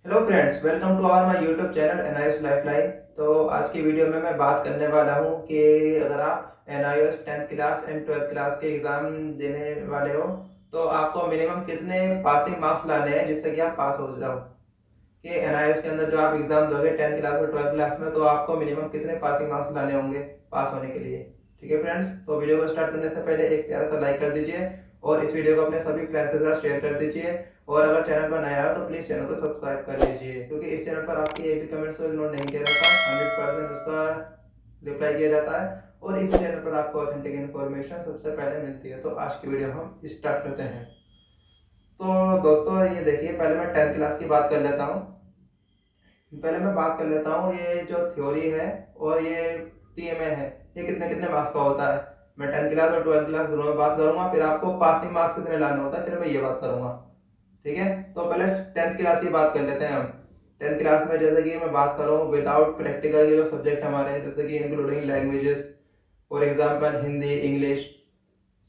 Hello friends, welcome to our my YouTube channel NIOS Lifeline. तो आज की video में मैं बात करने वाला हूं कि अगर आप NIOS 10th class and 12th class के एग्ज़ाम देने वाले हो तो आपको मिनिमम कितने पासिंग मार्क्स लाने हैं जिससे कि आप पास हो जाओ। कि एनआईओएस के अंदर जो आप एग्ज़ाम दोगे 10th क्लास और 12th क्लास में, तो आपको मिनिमम कितने पासिंग मार्क्स लाने होंगे पास होने के लिए। ठीक है फ्रेंड्स, तो वीडियो को स्टार्ट करने से पहले एक प्यारा सा लाइक कर दीजिए और इस वीडियो को अपने सभी फ्रेंड्स के साथ शेयर कर दीजिए। और अगर चैनल पर नया हो तो प्लीज़ चैनल को सब्सक्राइब कर लीजिए, क्योंकि इस चैनल पर आपकी एक भी कमेंट्स को इग्नोर नहीं किया जाता, 100% उसका रिप्लाई किया जाता है और इस चैनल पर आपको ऑथेंटिक इन्फॉर्मेशन सबसे पहले मिलती है। तो आज की वीडियो हम स्टार्ट करते हैं। तो दोस्तों ये देखिए, पहले मैं 10th क्लास की बात कर लेता हूँ। पहले मैं बात कर लेता हूँ ये जो थ्योरी है और ये टीएमए है, ये कितने कितने मार्क्स का होता है। मैं 10th क्लास और 12th क्लास दोनों में बात करूंगा, फिर आपको पासिंग मार्क्स कितने लाने होता है फिर मैं ये बात करूंगा। ठीक है, तो पहले 10th क्लास की बात कर लेते हैं हम। 10th क्लास में जैसे कि मैं बात करूँ विदाउट प्रैक्टिकल के जो सब्जेक्ट हमारे हैं, जैसे कि including languages, for example Hindi, English,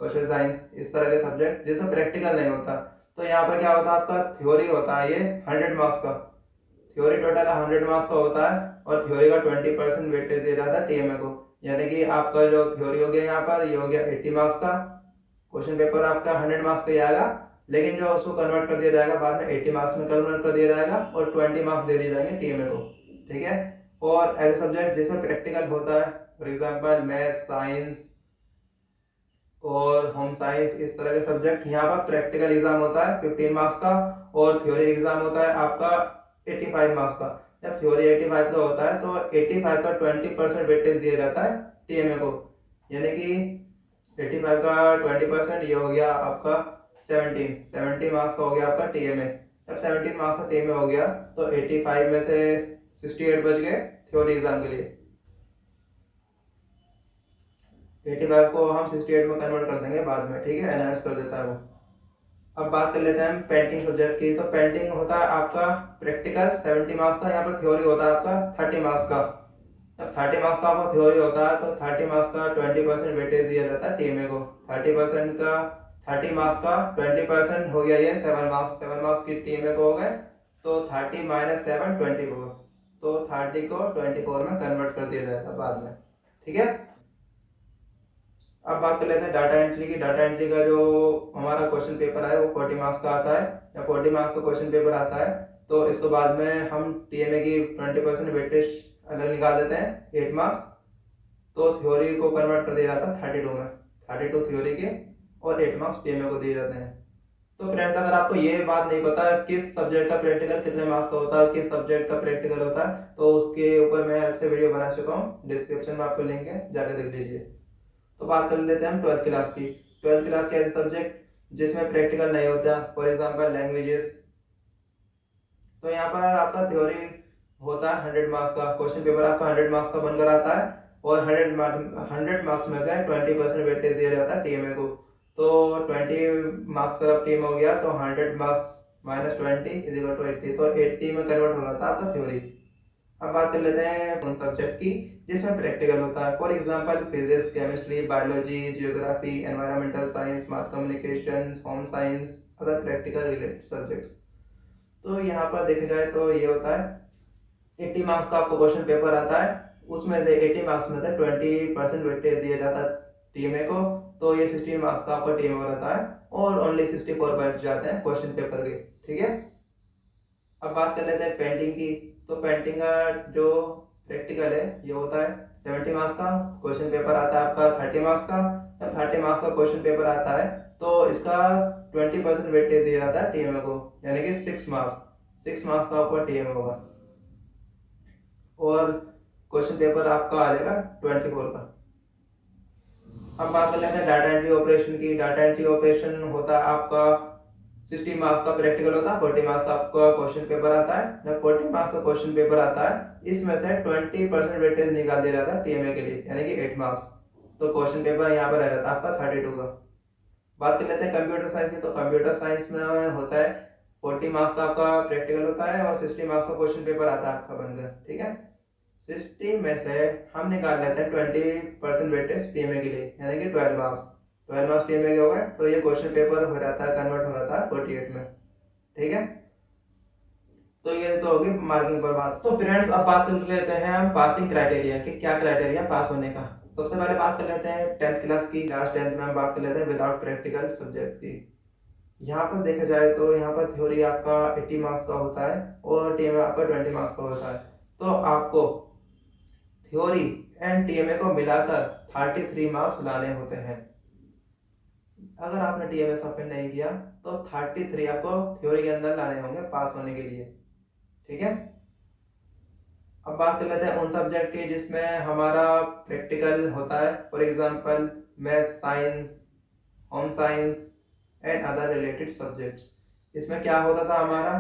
social science, इस तरह के सब्जेक्ट जिसमें प्रैक्टिकल नहीं होता। तो यहाँ पर क्या होता है, आपका थ्योरी होता है ये 100 मार्क्स का। थ्योरी टोटल 100 मार्क्स का होता है और थ्योरी का 20% वेटेज दिया जाता है टीएमए को। यानी कि आपका जो थ्योरी हो गया यहाँ पर, ये हो गया 80 मार्क्स का। क्वेश्चन पेपर आपका 100 मार्क्स का ही आएगा, लेकिन जो उसको कन्वर्ट कर दिया जाएगा बाद में 80 मार्क्स में कन्वर्ट कर दिया जाएगा और 20 मार्क्स दे दिए जाएंगे टीएमए को। ठीक है, और ऐसे सब्जेक्ट जिसमें प्रैक्टिकल होता है, फॉर एग्जाम्पल मैथ, साइंस और होम साइंस, इस तरह के सब्जेक्ट, यहाँ पर प्रैक्टिकल एग्जाम होता है 15 मार्क्स का और थ्योरी एग्जाम होता है आपका 85 मार्क्स का। जब थ्योरी 85 का होता है तो 85 का 20% वेटेज दिया जाता है टीएमए को। यानी कि 85 का 20% ये हो गया आपका 17 मार्क्स का हो गया आपका टीएमए। जब 17 मार्क्स का टीएमए हो गया तो 85 में से 68 बच गए थ्योरी एग्जाम के लिए। 85 को हम 68 में कन्वर्ट कर देंगे बाद में, ठीक है, एनालाइज कर देता है वो। अब बात कर लेते हैं हम पेंटिंग सब्जेक्ट की। तो पेंटिंग होता है आपका प्रैक्टिकल 70 मार्क्स का, यहाँ पर थ्योरी होता है आपका 30 मार्क्स का। जब 30 मार्क्स का आपका थ्योरी होता है तो 30 मार्क्स का 20% वेटेज दिया जाता है टीएमए को। 30% का 30 मार्क्स का 20% हो गया ये 7 मार्क्स। 7 मार्क्स की टीएमए को हो गए तो 30 माइनस 7 24। तो 30 को 24 में कन्वर्ट कर दिया जाएगा बाद में। ठीक है, अब बात कर लेते हैं डाटा एंट्री की। डाटा एंट्री का जो हमारा क्वेश्चन पेपर है वो 40 मार्क्स का आता है। या 40 मार्क्स का क्वेश्चन पेपर आता है तो इसको बाद में हम टीएमए की 20% वेटेज अलग निकाल देते हैं, 8 मार्क्स। तो थ्योरी को कन्वर्ट कर दिया जाता है 32 में, 32 थ्योरी के और 8 मार्क्स टीएमए को दिए जाते हैं। तो फ्रेंड्स, अगर आपको ये बात नहीं पता किस सब्जेक्ट का प्रैक्टिकल कितने मार्क्स का होता है, किस सब्जेक्ट का प्रैक्टिकल होता है, तो उसके ऊपर मैं अलग से वीडियो बना चुका हूँ, डिस्क्रिप्शन में आपको लिंक है, जाकर देख लीजिए। तो बात कर लेते हैं हम 12th क्लास की। 12th क्लास के ऐसे सब्जेक्ट जिसमें प्रैक्टिकल नहीं होता, फॉर एग्जांपल लैंग्वेजेस। तो यहाँ पर आपका थ्योरी होता है 100 मार्क्स का, क्वेश्चन पेपर आपका 100 मार्क्स का बनकर आता है और 100 मार्क्स में से 20% वेटेज दिया जाता है टीएमए को। तो 20 मार्क्स का टीम हो गया तो 100 marks minus 20 is equal to 80, तो 80 में कन्वर्ट हो रहा था आपका थ्योरी। अब बात कर लेते हैं उन सब्जेक्ट की जिसमें प्रैक्टिकल होता है, for example physics, chemistry, biology, geography, environmental science, mass communication, home science, other practical related subjects. तो यहाँ पर देखा जाए तो ये होता है 80 मार्क्स का आपको क्वेश्चन पेपर आता है, उसमें से 80 मार्क्स में से 20% वेटेज दिया जाता है टीएमए को। तो ये 16 मार्क्स का आपका टीएमए रहता है और ओनली 64 बच जाते हैं क्वेश्चन पेपर के। ठीक है, अब बात कर लेते हैं पेंटिंग की। तो पेंटिंग का जो प्रैक्टिकल है ये होता है 70 मार्क्स का, क्वेश्चन पेपर आता है आपका 30 मार्क्स का। जब 30 मार्क्स का क्वेश्चन पेपर आता है तो इसका 20% वेटेज दिया जाता है टीएमए को, यानी कि 6 मार्क्स का आपका टीएमए होगा और क्वेश्चन पेपर आपका आ जाएगा 24 का। अब बात कर लेते हैं डाटा एंट्री ऑपरेशन की। डाटा एंट्री ऑपरेशन होता है आपका 60 मार्क्स का प्रैक्टिकल होता है, 40 मार्क्स का आपका क्वेश्चन पेपर आता है। जब 40 मार्क्स का क्वेश्चन पेपर आता है इसमें से 20% वेटेज निकाल दिया जाता है टीएमए के लिए, यानी कि 8 मार्क्स। तो क्वेश्चन पेपर यहाँ पर रह जाता है आपका 32 का। बात कर लेते हैं कंप्यूटर साइंस की। तो कंप्यूटर साइंस में होता है 40 मार्क्स का आपका प्रैक्टिकल होता है और 60 मार्क्स का क्वेश्चन पेपर आता है आपका बनकर। ठीक है, 60 में से हम निकाल लेते हैं 20% वेटेज टीएमए के लिए, यानी कि 12 मार्क्स। 12 मार्क्स टीएमए के हो गए तो ये क्वेश्चन पेपर हो जाता है, कन्वर्ट हो जाता है 48 में। ठीक है, तो ये तो होगी मार्किंग पर बात। तो फ्रेंड्स अब बात कर लेते हैं हम पासिंग क्राइटेरिया कि क्या क्राइटेरिया पास होने का। सबसे पहले बात कर लेते हैं 10th क्लास की, लास्ट 10th में हम बात कर लेते हैं विदाउट प्रैक्टिकल सब्जेक्ट की। यहाँ पर देखा जाए तो यहाँ पर थ्योरी आपका 80 मार्क्स का होता है और टीएमए आपका 20 मार्क्स का होता है। तो आपको थ्योरी एंड टीएमए को मिलाकर 33 मार्क्स लाने होते हैं। अगर आपने टीएमए सबमिट नहीं किया तो 33 आपको थ्योरी के अंदर लाने होंगे पास होने के लिए, ठीक है। अब बात कर लेते हैं उन सब्जेक्ट की जिसमें हमारा प्रैक्टिकल होता है। For example math, science, home science and other related subjects. इसमें क्या होता था हमारा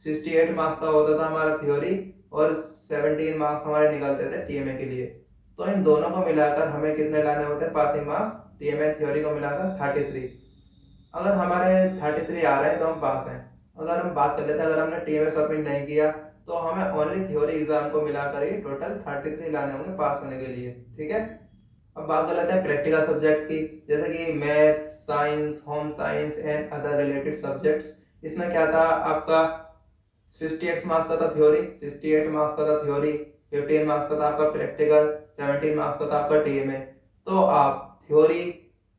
68 मार्क्स का होता था हमारा थ्योरी और 17 मार्क्स हमारे निकलते थे टीएमए के लिए। तो इन दोनों को मिलाकर हमें कितने लाने होते हैं पासिंग मार्क्स, टीएमए थ्योरी को मिलाकर 33। अगर हमारे 33 आ रहे हैं तो हम पास हैं। अगर हम बात कर लेते हैं अगर हमने टीएमए सबमिट नहीं किया तो हमें ओनली थ्योरी एग्जाम को मिलाकर ही टोटल 33 लाने होंगे पास होने के लिए, ठीक है। अब बात कर लेते हैं प्रैक्टिकल सब्जेक्ट की, जैसे कि math, science, home science and other related subjects. इसमें क्या था आपका 68 मार्क्स का था थ्योरी, 68 मार्क्स का था थ्योरी, 15 मार्क्स का था आपका प्रैक्टिकल, 17 मार्क्स का था आपका टीएमए। तो आप थ्योरी,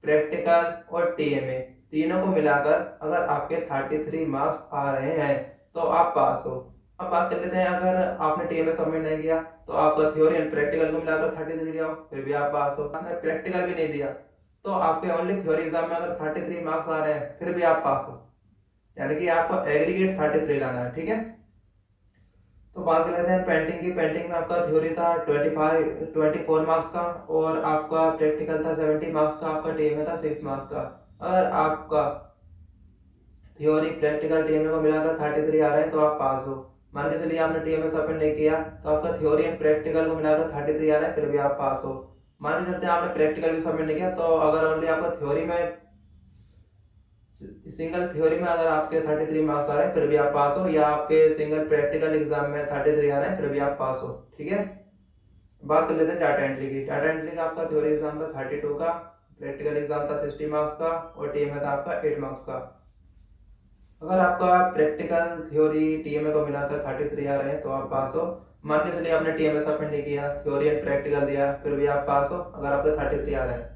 प्रैक्टिकल और टीएमए तीनों को मिलाकर अगर आपके 33 मार्क्स आ रहे हैं तो आप पास हो। अब बात कर लेते हैं अगर आपने टीएमए सबमिट नहीं किया तो आपका थ्योरी एंड प्रैक्टिकल को मिलाकर 33 लिया हो फिर भी आप पास हो। आपने प्रैक्टिकल भी नहीं दिया तो आपके ओनली थ्योरी एग्जाम में अगर 33 मार्क्स आ रहे हैं फिर भी आप पास हो, यानी कि आपको एग्रीगेट 33 लाना है, ठीक है। तो बात कर लेते हैं पेंटिंग की। पेंटिंग में आपका थ्योरी था 24 मार्क्स का और आपका प्रैक्टिकल था 70 मार्क्स का, आपका टीएमए था 6 मार्क्स का। अगर आपका थ्योरी, प्रैक्टिकल, टीएमए को मिलाकर 33 आ रहे हैं तो आप पास हो। मान के चलिए आपने टीएमए सबमिट नहीं किया तो आपका थ्योरी एंड प्रैक्टिकल को मिलाकर 33 आ रहा है फिर भी आप पास हो। मान के चलते हैं आपने प्रैक्टिकल भी सबमिट नहीं किया तो अगर ओनली आपका थ्योरी में, सिंगल थ्योरी में अगर आपके 33 मार्क्स आ रहे हैं फिर भी आप पास हो, या आपके सिंगल प्रैक्टिकल एग्जाम में 33 आ रहे हैं फिर भी आप पास हो, ठीक है। बात कर लेते हैं डाटा एंट्री की। डाटा एंट्री का आपका थ्योरी एग्जाम था 32 का, प्रैक्टिकल एग्जाम था 60 मार्क्स का और टीएमए था आपका 8 मार्क्स का। अगर आपका प्रैक्टिकल, थ्योरी, टीएमए को मिलाकर 33 आ रहे हैं तो आप पास हो। मान के चलिए आपने टीएमए सबमिट नहीं किया, थ्योरी एंड प्रैक्टिकल दिया फिर भी आप पास हो अगर आपके 33 आ रहे हैं।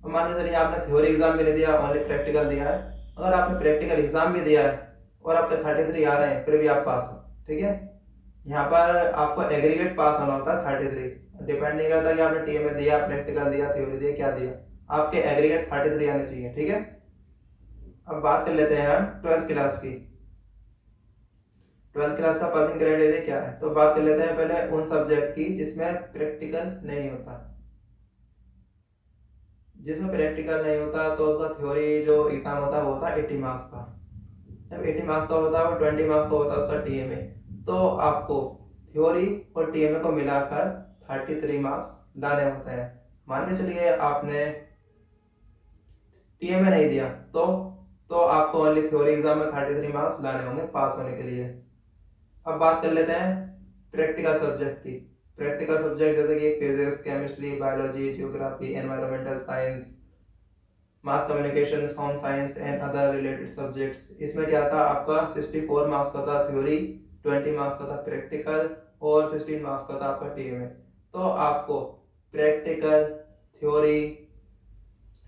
मान के चलिए आपने थ्योरी एग्जाम भी नहीं दिया, ओनली प्रैक्टिकल दिया है, अगर आपने प्रैक्टिकल एग्जाम भी दिया है और आपके 33 आ रहे हैं फिर भी आप पास हो, ठीक है। यहाँ पर आपको एग्रीगेट पास होना होता है 33, डिपेंड नहीं करता कि आपने टीएमए दिया, प्रैक्टिकल दिया, थ्योरी दिया, क्या दिया, आपके एग्रीगेट 33 आने चाहिए, ठीक है। अब बात कर लेते हैं हम 12th क्लास की। 12th क्लास का पासिंग क्राइटेरिया क्या है, तो बात कर लेते हैं पहले उन सब्जेक्ट की जिसमें प्रैक्टिकल नहीं होता। जिसमें प्रैक्टिकल नहीं होता तो उसका थ्योरी जो एग्जाम होता है वो होता है 80 मार्क्स का। जब 80 मार्क्स का होता है वो 20 मार्क्स का होता है उसका टीएमए। तो आपको थ्योरी और टीएमए को मिलाकर 33 मार्क्स लाने होते हैं। मान के चलिए आपने टीएमए नहीं दिया तो आपको ओनली थ्योरी एग्जाम में 33 मार्क्स लाने होंगे पास होने के लिए। अब बात कर लेते हैं प्रैक्टिकल सब्जेक्ट की। प्रैक्टिकल सब्जेक्ट जैसे कि physics, chemistry, biology, geography, environmental science, mass communication, home science and other related subjects. इसमें क्या था आपका 64 मार्क्स का था थ्योरी, 20 मार्क्स का था प्रैक्टिकल और 16 मार्क्स का था आपका टीएमए। तो आपको प्रैक्टिकल, थ्योरी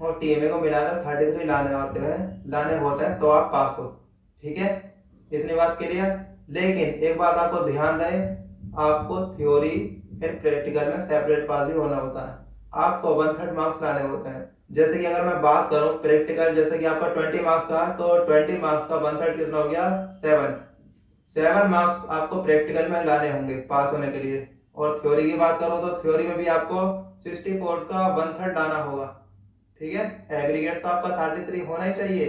और टीएमए को मिलाकर 33 लाने होते हैं तो आप पास हो, ठीक है। इतनी बात क्लियर। लेकिन एक बात आपको ध्यान रहे, आपको थ्योरी एंड प्रैक्टिकल में सेपरेट पास भी होना होता है, आपको 1/3 मार्क्स लाने होते हैं। जैसे कि अगर मैं बात करूं प्रैक्टिकल, जैसे कि आपका 20 मार्क्स का है तो 20 मार्क्स का 1/3 कितना हो गया 7 मार्क्स आपको प्रैक्टिकल में लाने होंगे पास होने के लिए। और थ्योरी की बात करो तो थ्योरी में भी आपको 64 का 1/3 लाना होगा, ठीक है। एग्रीगेट तो आपका 33 होना ही चाहिए,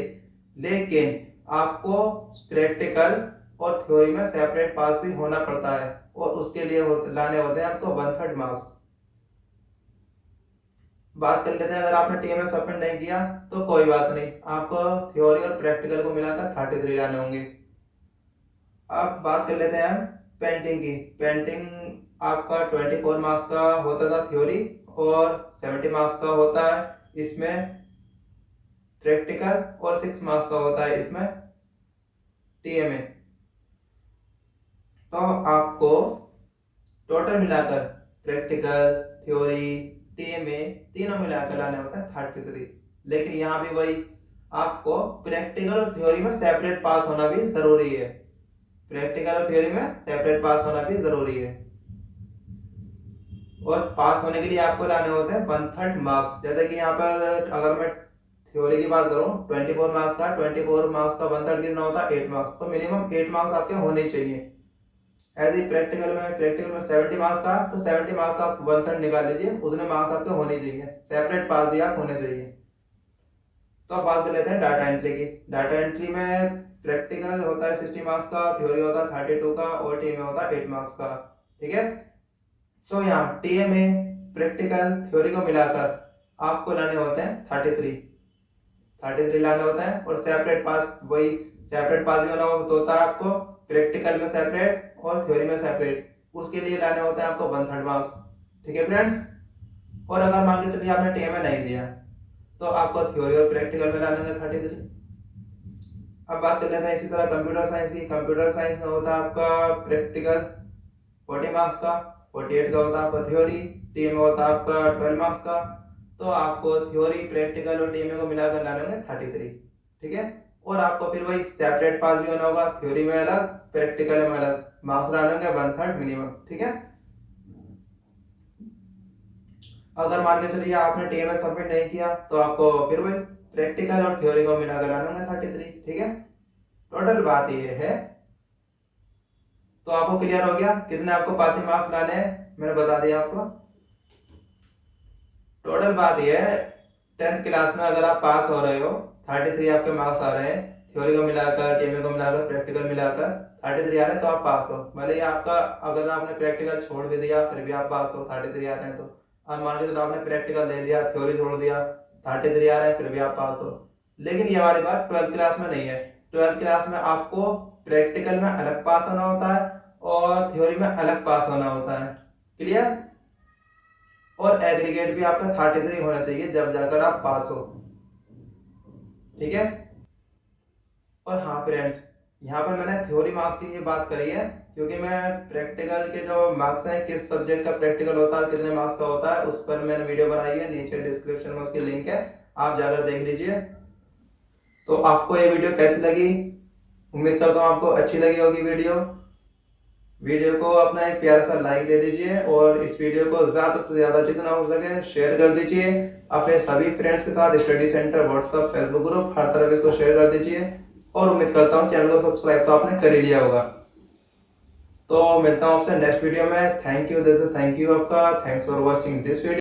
लेकिन आपको प्रैक्टिकल और थ्योरी में सेपरेट पास भी होना पड़ता है और उसके लिए लाने होते हैं आपको 1/3 मार्क्स। बात कर लेते हैं अगर आपने टीएमए सबमिट नहीं किया तो कोई बात नहीं, आपको थ्योरी और प्रैक्टिकल को मिलाकर 33 लाने होंगे। अब बात कर लेते हैं हम पेंटिंग की। पेंटिंग आपका 24 मार्क्स का होता था थ्योरी और 70 मार्क्स का होता है इसमें प्रैक्टिकल और 6 मार्क्स का होता है इसमें टीएमए। तो आपको टोटल मिलाकर प्रैक्टिकल, थ्योरी, टीएमए तीनों मिलाकर लाने होते हैं 33। लेकिन यहाँ भी वही, आपको प्रैक्टिकल और थ्योरी में सेपरेट पास होना भी जरूरी है। प्रैक्टिकल और थ्योरी में सेपरेट पास होना भी जरूरी है। और पास होने के लिए आपको लाने होते हैं 1/3 मार्क्स। जैसे कि यहाँ पर अगर मैं थ्योरी की बात करूँ 24 मार्क्स का, 24 मार्क्स का 1/3 कितना होता है 8 मार्क्स। तो मिनिमम 8 मार्क्स आपके होने चाहिए। ऐसे ही प्रैक्टिकल में 70 मार्क्स का, तो 70 मार्क्स का 1/3 निकाल लीजिए, उतने मार्क्स आपके होने चाहिए। सेपरेट पास भी आप होने चाहिए। तो अब बात कर लेते हैं डाटा एंट्री की। डाटा एंट्री में प्रैक्टिकल होता है 60 मार्क्स का, थ्योरी होता है 32 का, और टीएमए होता है 8 मार्क्स का। ठीक है। सो यहाँ टीएमए, प्रैक्टिकल, थ्योरी को मिलाकर आपको लाने होते हैं 33 लाने होते हैं। और सेपरेट पास, वही सेपरेट पास भी होना होता है आपको, प्रैक्टिकल में सेपरेट और थ्योरी में सेपरेट। उसके लिए लाने होते हैं आपको 1/3 मार्क्स। ठीक है फ्रेंड्स। और अगर मान के चलिए आपने टीएमए नहीं दिया, तो आपको थ्योरी और प्रैक्टिकल में लाने होंगे 33। अब बात कर लेते हैं इसी तरह कंप्यूटर साइंस की। कंप्यूटर साइंस में होता है आपका प्रैक्टिकल 40 मार्क्स का, 48 का होता है आपका थ्योरी, टीएमए होता है आपका 12 मार्क्स का। तो आपको थ्योरी, प्रैक्टिकल और टीएमए को मिलाकर लाने होंगे 33। ठीक है। और आपको फिर वही सेपरेट पास भी होना होगा, थ्योरी में अलग, प्रैक्टिकल में अलग, मार्क्स लाने होंगे 1/3 मिनिमम। ठीक है। अगर मान के चलिए आपने टीएमए सबमिट नहीं किया, तो आपको फिर वही प्रैक्टिकल और थ्योरी को मिलाकर लाने होंगे 33। ठीक है। टोटल बात ये है। तो आपको क्लियर हो गया कितने आपको पासिंग मार्क्स लाने हैं, मैंने बता दिया आपको। टोटल बात ये है, 10th क्लास में अगर आप पास हो रहे हो, 33 आपके मार्क्स आ रहे हैं, थ्योरी को मिलाकर, टीएमए को मिलाकर, प्रैक्टिकल मिलाकर 33 आ रहे हैं, तो आप पास हो। भले ही आपका, अगर आपने प्रैक्टिकल छोड़ भी दिया फिर भी आप पास हो, 33 आ रहे हैं तो। अब मान के चलो आपने प्रैक्टिकल दे दिया, थ्योरी छोड़ दिया, 33 आ रहे हैं, फिर भी आप पास हो। लेकिन ये वाली बात 12th क्लास में नहीं है। 12th क्लास में आपको प्रैक्टिकल में अलग पास होना होता है और थ्योरी में अलग पास होना होता है। क्लियर। और एग्रीगेट भी आपका 33 होना चाहिए, जब जाकर आप पास हो। ठीक है। और हाँ फ्रेंड्स, यहाँ पर मैंने थ्योरी मार्क्स की ये बात करी है, क्योंकि मैं प्रैक्टिकल के जो मार्क्स हैं, किस सब्जेक्ट का प्रैक्टिकल होता है, कितने मार्क्स का होता है, उस पर मैंने वीडियो बनाई है, नीचे डिस्क्रिप्शन में उसकी लिंक है, आप जाकर देख लीजिए। तो आपको ये वीडियो कैसी लगी, उम्मीद करता हूँ आपको अच्छी लगी होगी वीडियो को अपना एक प्यारा सा लाइक दे दीजिए, और इस वीडियो को ज़्यादा से ज़्यादा जितना हो सके शेयर कर दीजिए अपने सभी फ्रेंड्स के साथ। Study centre, WhatsApp, Facebook group, हर तरफ इसको शेयर कर दीजिए। और उम्मीद करता हूँ चैनल को सब्सक्राइब तो आपने कर ही लिया होगा। तो मिलता हूँ आपसे नेक्स्ट वीडियो में। Thank you, this is thank you आपका। Thanks for watching this video.